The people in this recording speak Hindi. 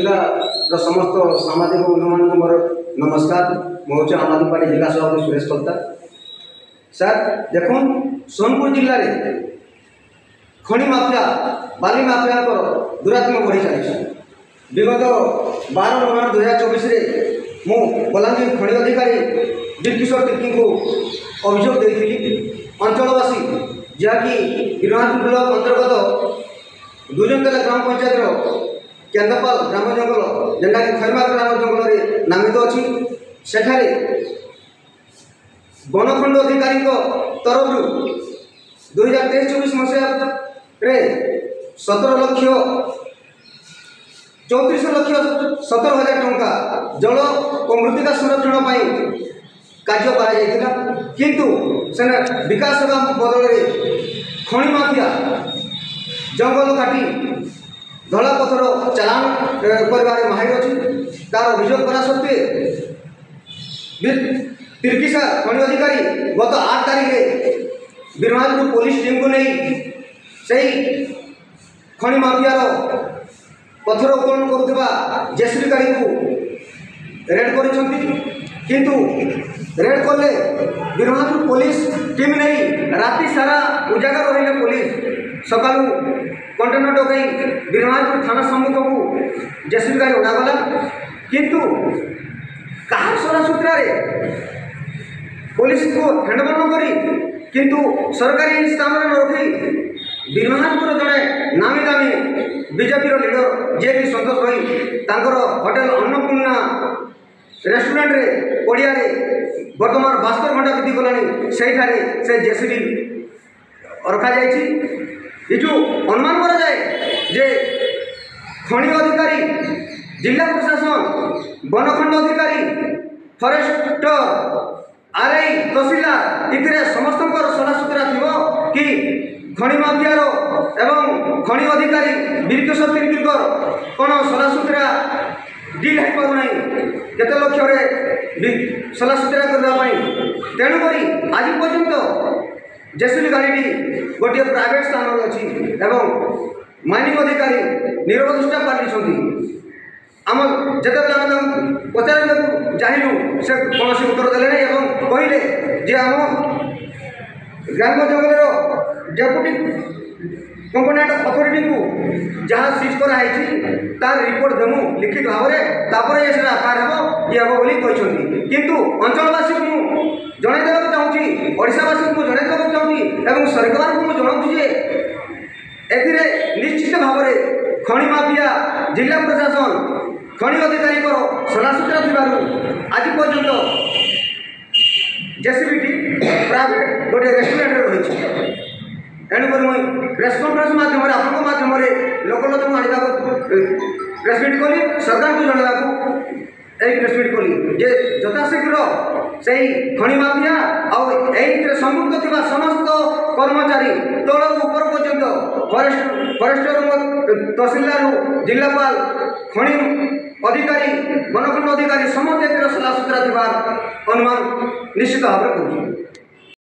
जिल्लार समस्त सामाजिक बंधु मोर नमस्कार। मुझे आम आदमी पार्टी जिला सभापति सुरेश कलता। सर देखो सोनपुर जिले में खनि माफिया बाली माफिया दुरात्म बढ़ी चली। विगत 12 नवेम्बर 2024 मु बलांगीर खनि अधिकारी वीरकिशोर तिर्की को अभियोग देती अंचलवासी जहाँकि गिरनाथपुर ब्लॉक अंतर्गत दुजनकेला ग्राम पंचायत केंद्रपाल ग्राम जंगल जेनटा कि खैरमार ग्राम जंगल में नामित अच्छी सेठारे बनखंड अधिकारी तरफ 2023-24 मसीह 17 लक्ष 34 लक्ष 17,000 टंका जल और मृत्तिका संरक्षण पर कार्य करा किंतु सेना विकास बदल खनि माफिया जंगल काटी धला पथर चालान कर माहिर अच्छी तार अभियोग करा सत्वे तिर्किसा खनि अधिकारी गत 8 तारीख में गिरनाथपुर पुलिस टीम को नहीं सही खनि माफियार पथर उत्तोलन करुवा जेसीबी गाड़ी को रेड किंतु रेड कले गिरनाथपुर पुलिस टीम नहीं राति सारा उजागर रही पुलिस सका कंटेनर डकई गिरनाथपुर थाना सम्मुख को जेसीबी गाड़ी उड़ागला किंतु कहार सरासुत्रा पुलिस को हैंडओवर करी किंतु सरकारी स्थान में रखी गिरनाथपुर जड़े नामी दामी बीजेपी लीडर जे कि संतोष भाई होटेल अन्नपूर्णा रेस्टोरेंट रे पड़िया बर्तमान 72 घंटा बीती गलानी से जेसीबी रखा जाइए। अनुमान करा जाए जे खनि अधिकारी जिला प्रशासन बनखंड अधिकारी फरेस्टर आरआई तहसीलदार इतने समस्त सलासुतरा थी कि खनि माफियार एवं खनि अधिकारी वीरकिशोर तिर्कीकर कौन सलासुतरा डिल हो पारना केते लक्ष्य सलासुतरा करने तेणुक आज पर्यंत जेसीबी गाड़ी गोटे प्राइवेट स्थान अच्छी एवं माइनिंग अधिकारी नीरव दृष्टा पालिंट आम जिते पचार चाहिए से कौन उत्तर देले नहीं कहले जे आम ग्राम जंगल डेपुटी कंपोनेंट अथॉरिटी को जहाँ सीज कराई तार रिपोर्ट देमु लिखित भाव में तापर ये एफआईआर हम ये हम बोली किंतु अंचलवासी को जन देवाक चाहूँगी ओडावासी को जन देवाक चाहूँगी सरकार को जनाऊँ निश्चित भाव में खनि माफिया जिला प्रशासन खनि अधिकारी सलासुतरा थी आज पर्यंत जेसीबी प्राइवेट गोटे रेस्टोरेंट रही तेणुक मुझे प्रेस कॉन्फ्रेंस माध्यम आपण माध्यम लोक आने प्रेसमिट कली सरकार को जनवाक प्रेसमिट कली जे यथाशीघ्र से खनि माफिया आते संयुक्त थी समस्त कर्मचारी तल ऊपर पर्यंत फरेस्टर तहसीलदार जिलापाल खनि अधिकारी बनखंड अधिकारी समस्त सलासुतरा थी अनुमान निश्चित भाव में करूँ।